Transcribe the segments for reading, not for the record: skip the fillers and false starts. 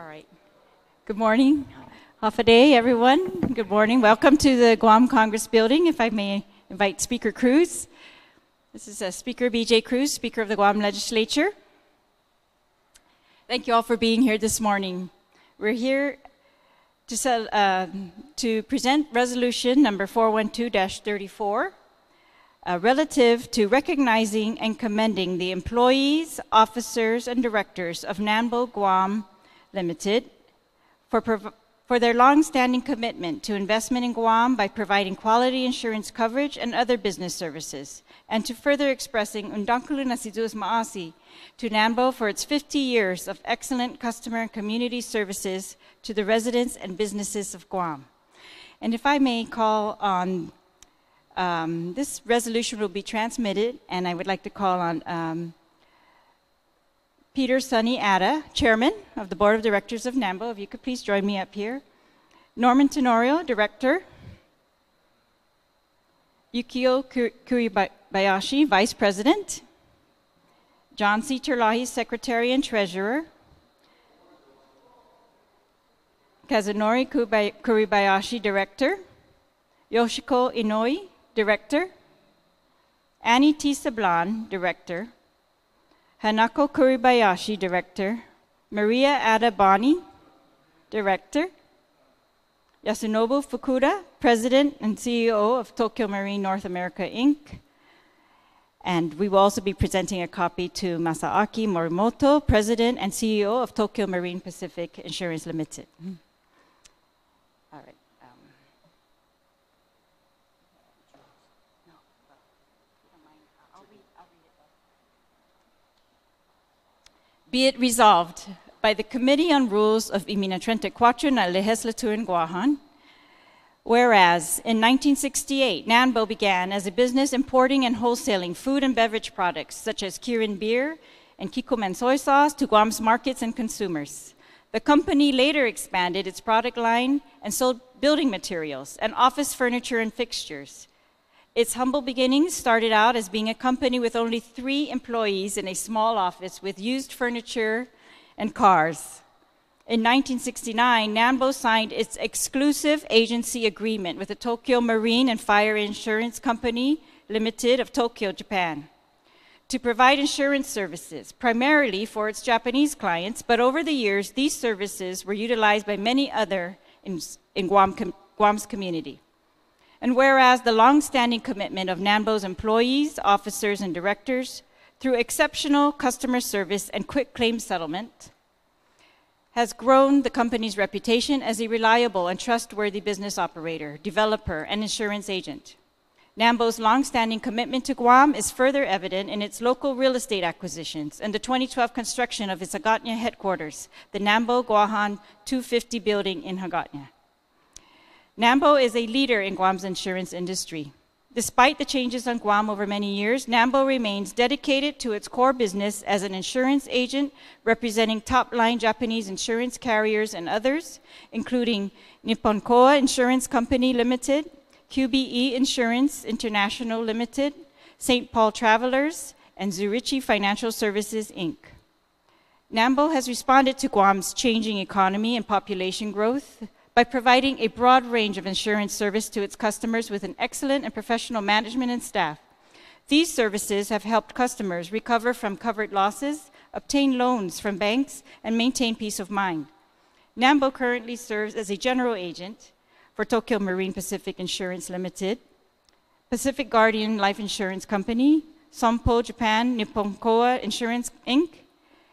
All right. Good morning. Hafa everyone. Good morning. Welcome to the Guam Congress Building. If I may invite Speaker Cruz. This is Speaker B.J. Cruz, Speaker of the Guam Legislature. Thank you all for being here this morning. We're here to present resolution number 412-34, relative to recognizing and commending the employees, officers, and directors of NAMBO Guam Limited for their long-standing commitment to investment in Guam by providing quality insurance coverage and other business services, and to further expressing undangkulu nasidu's maasi to NAMBO for its 50 years of excellent customer and community services to the residents and businesses of Guam. And if I may call on, this resolution will be transmitted, and I would like to call on Peter Sonny Atta, Chairman of the Board of Directors of NAMBO. If you could please join me up here. Norman Tenorio, Director. Yukio Kuribayashi, Vice President. John C. Terlaje, Secretary and Treasurer. Kazunori Kuribayashi, Director. Yoshiko Inoi, Director. Annie T. Sablan, Director. Hanako Kuribayashi, Director. Maria Ada Boni, Director. Yasunobu Fukuda, President and CEO of Tokyo Marine North America, Inc. And we will also be presenting a copy to Masaaki Morimoto, President and CEO of Tokyo Marine Pacific Insurance Limited. All right. Be it resolved by the Committee on Rules of Iminatrente Quatro na Legislatura in Guahan, whereas in 1968, NAMBO began as a business importing and wholesaling food and beverage products such as Kirin beer and Kikkoman soy sauce to Guam's markets and consumers. The company later expanded its product line and sold building materials and office furniture and fixtures. Its humble beginnings started out as being a company with only 3 employees in a small office with used furniture and cars. In 1969, NAMBO signed its exclusive agency agreement with the Tokyo Marine and Fire Insurance Company Limited of Tokyo, Japan, to provide insurance services, primarily for its Japanese clients, but over the years, these services were utilized by many other in Guam's community. And whereas the long-standing commitment of NAMBO's employees, officers, and directors through exceptional customer service and quick claim settlement has grown the company's reputation as a reliable and trustworthy business operator, developer, and insurance agent. NAMBO's long-standing commitment to Guam is further evident in its local real estate acquisitions and the 2012 construction of its Hagåtña headquarters, the NAMBO Guahan 250 building in Hagåtña. NAMBO is a leader in Guam's insurance industry. Despite the changes on Guam over many years, NAMBO remains dedicated to its core business as an insurance agent representing top-line Japanese insurance carriers and others, including Nippon Koa Insurance Company Limited, QBE Insurance International Limited, St. Paul Travelers, and Zurichi Financial Services, Inc. NAMBO has responded to Guam's changing economy and population growth by providing a broad range of insurance service to its customers with an excellent and professional management and staff. These services have helped customers recover from covered losses, obtain loans from banks, and maintain peace of mind. NAMBO currently serves as a general agent for Tokyo Marine Pacific Insurance Limited, Pacific Guardian Life Insurance Company, Sompo Japan Nippon Koa Insurance Inc.,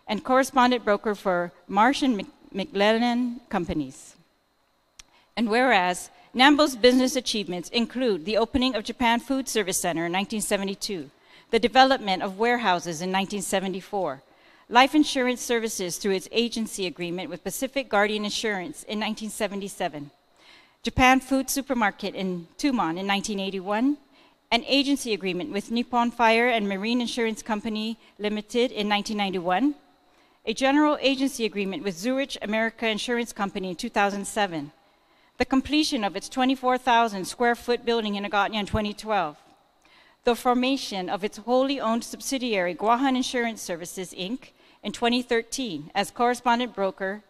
and correspondent broker for Marsh and McLennan Companies. And whereas NAMBO's business achievements include the opening of Japan Food Service Center in 1972, the development of warehouses in 1974, life insurance services through its agency agreement with Pacific Guardian Insurance in 1977, Japan Food Supermarket in Tumon in 1981, an agency agreement with Nippon Fire and Marine Insurance Company Limited in 1991, a general agency agreement with Zurich America Insurance Company in 2007, the completion of its 24,000 square foot building in Hagåtña in 2012, the formation of its wholly owned subsidiary, Guahan Insurance Services, Inc., in 2013 as correspondent broker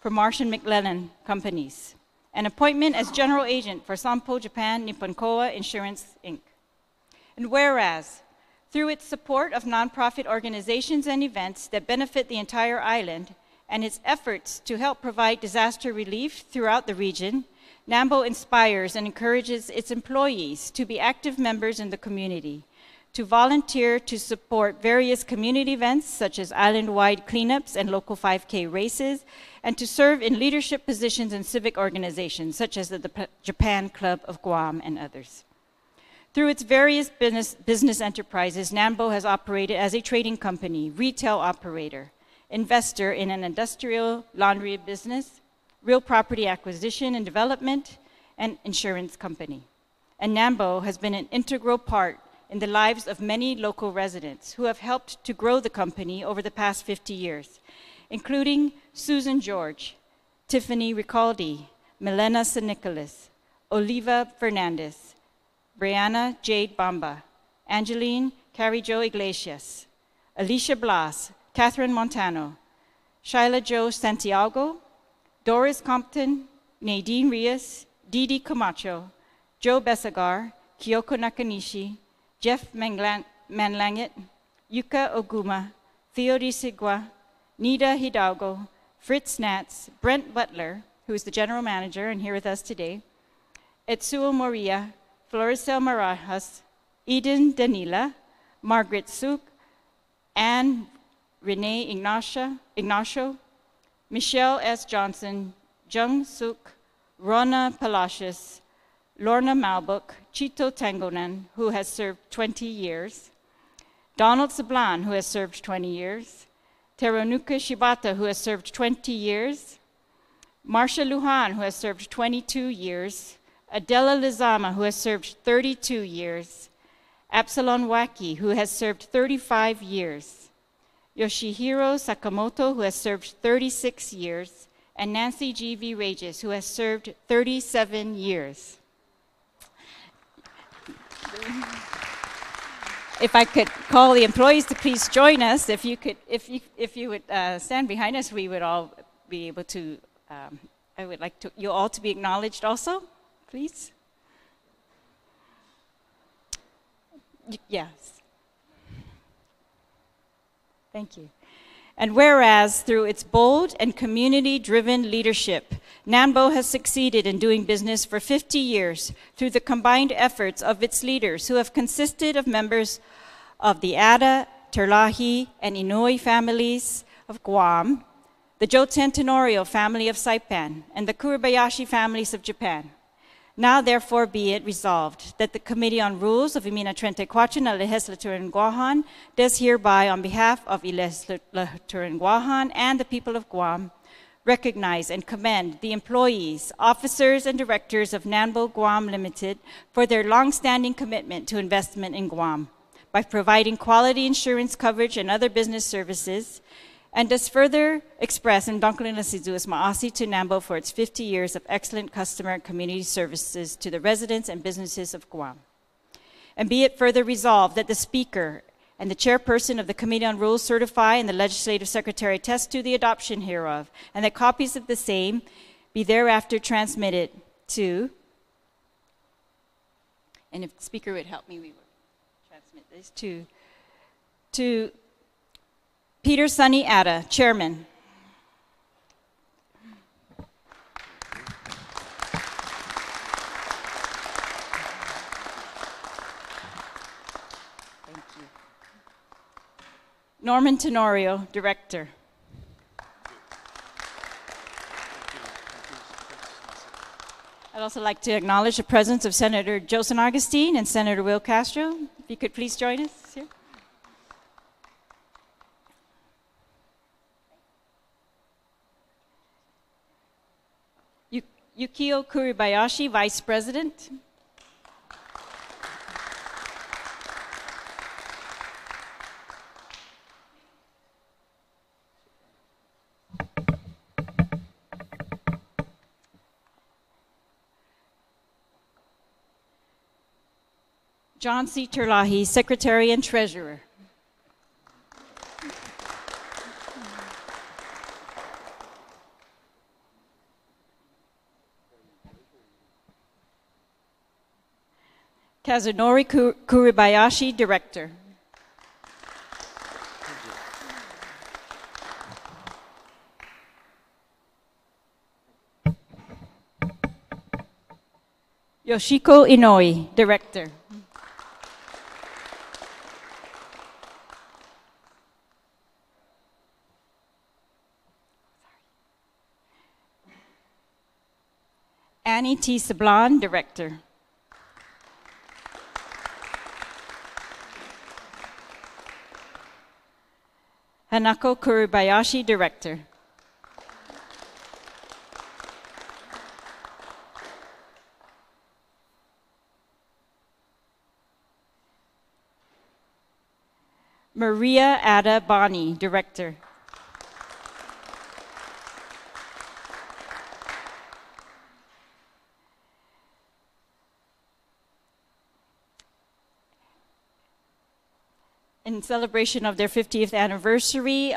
for Marsh & McLennan Companies, an appointment as general agent for Sompo Japan Nippon Koa Insurance, Inc. And whereas, through its support of nonprofit organizations and events that benefit the entire island, and its efforts to help provide disaster relief throughout the region, NAMBO inspires and encourages its employees to be active members in the community, to volunteer to support various community events such as island-wide cleanups and local 5K races, and to serve in leadership positions in civic organizations such as the Japan Club of Guam and others. Through its various business enterprises, NAMBO has operated as a trading company, retail operator, investor in an industrial laundry business, real property acquisition and development, and insurance company. And NAMBO has been an integral part in the lives of many local residents who have helped to grow the company over the past 50 years, including Susan George, Tiffany Ricaldi, Milena San Nicolas, Oliva Fernandez, Brianna Jade Bamba, Angeline Carrie Jo Iglesias, Alicia Blas, Catherine Montano, Shyla Jo Santiago, Doris Compton, Nadine Rios, Didi Camacho, Joe Besagar, Kyoko Nakanishi, Jeff Manlanget, Yuka Oguma, Theo Sigua, Nida Hidalgo, Fritz Natz, Brent Butler, who is the general manager and here with us today, Etsuo Moria, Floricel Marajas, Eden Danila, Margaret Suk, Anne Renee Ignacio, Michelle S. Johnson, Jung Suk, Rona Palacios, Lorna Malbuk, Chito Tangonan, who has served 20 years, Donald Sablan, who has served 20 years, Terunuka Shibata, who has served 20 years, Marcia Lujan, who has served 22 years, Adela Lizama, who has served 32 years, Absalon Waki, who has served 35 years, Yoshihiro Sakamoto, who has served 36 years, and Nancy G.V. Regis, who has served 37 years. If I could call the employees to please join us, if you would stand behind us, we would all be able to, I would like you all to be acknowledged also, please. Yes. Thank you. And whereas through its bold and community-driven leadership, NAMBO has succeeded in doing business for 50 years through the combined efforts of its leaders who have consisted of members of the Ada, Terlaje, and Inouye families of Guam, the Joten Tenorio family of Saipan, and the Kuribayashi families of Japan. Now, therefore, be it resolved that the Committee on Rules of Imina Trente Quachan na Legislature in Guahan does hereby, on behalf of Legislature in Guahan and the people of Guam, recognize and commend the employees, officers, and directors of NAMBO Guam Limited for their long-standing commitment to investment in Guam by providing quality insurance coverage and other business services, and does further express in Donkolina Sizu's Maasi to NAMBO for its 50 years of excellent customer and community services to the residents and businesses of Guam. And be it further resolved that the Speaker and the Chairperson of the Committee on Rules certify and the Legislative Secretary attest to the adoption hereof, and that copies of the same be thereafter transmitted to, and if the Speaker would help me, we would transmit this to Peter Sunny Atta, Chairman. Thank you. Norman Tenorio, Director. I'd also like to acknowledge the presence of Senator Josen Augustine and Senator Will Castro. If you could please join us here. Yukio Kuribayashi, Vice President. John C. Terlaje, Secretary and Treasurer. Kazunori Kuribayashi, Director. Yoshiko Inoi, Director. Annie T. Sablan, Director. Hanako Kuribayashi, Director. Maria Ada Bani, Director. In celebration of their 50th anniversary,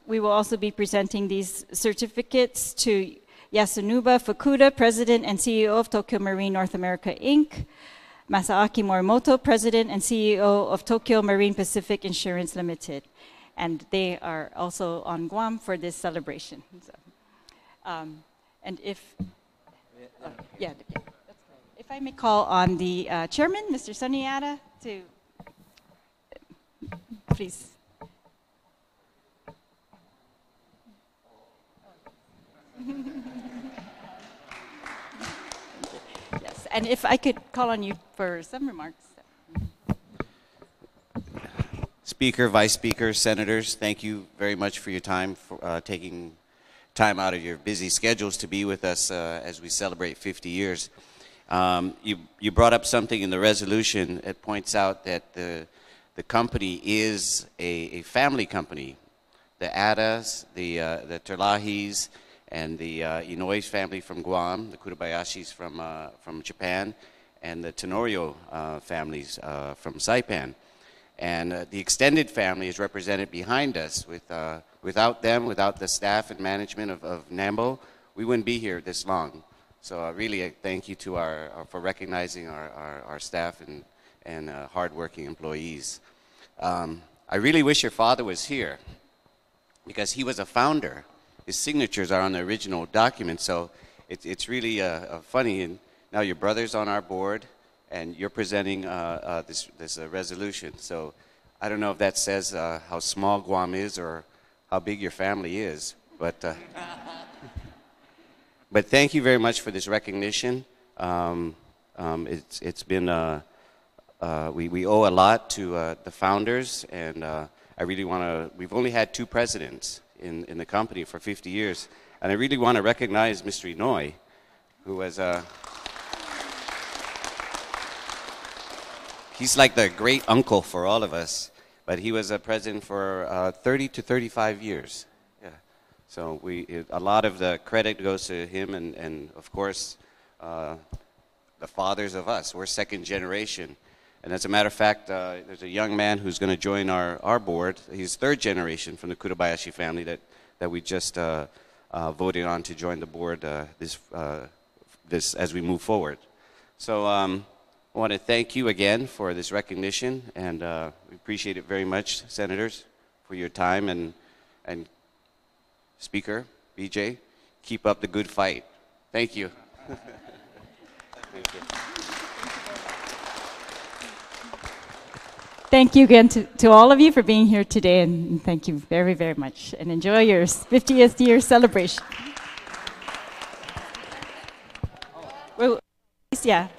we will also be presenting these certificates to Yasunuba Fukuda, President and CEO of Tokyo Marine North America, Inc., Masaaki Morimoto, President and CEO of Tokyo Marine Pacific Insurance Limited. And they are also on Guam for this celebration. So, and if, that's great. If I may call on the chairman, Mr. Suniata, to please. Yes, and if I could call on you for some remarks. Speaker, Vice Speaker, Senators, thank you very much for your time, for taking time out of your busy schedules to be with us as we celebrate 50 years. You brought up something in the resolution. It points out that the company is a family company. The Adas, the Terlajes, and the Inoue family from Guam, the Kuribayashis from Japan, and the Tenorio families from Saipan. And the extended family is represented behind us. Without them, without the staff and management of NAMBO, we wouldn't be here this long. So really, thank you to for recognizing our staff and hardworking employees. I really wish your father was here because he was a founder. His signatures are on the original document, so it's really funny. And now your brother's on our board, and you're presenting this resolution. So I don't know if that says how small Guam is or how big your family is, but but thank you very much for this recognition. It's been we owe a lot to the founders, and I really want to. We've only had 2 presidents in the company for 50 years, and I really want to recognize Mr. Inouye, who was he's like the great uncle for all of us, but he was a president for 30 to 35 years. Yeah, so a lot of the credit goes to him, and of course the fathers of us. We're second generation. And as a matter of fact, there's a young man who's going to join our board. He's 3rd generation from the Kuribayashi family that we just voted on to join the board this as we move forward. So I want to thank you again for this recognition, and we appreciate it very much, Senators, for your time, and Speaker, BJ, keep up the good fight. Thank you. Thank you. Thank you again to all of you for being here today, and thank you very, very much. And enjoy your 50th year celebration. Well, yeah.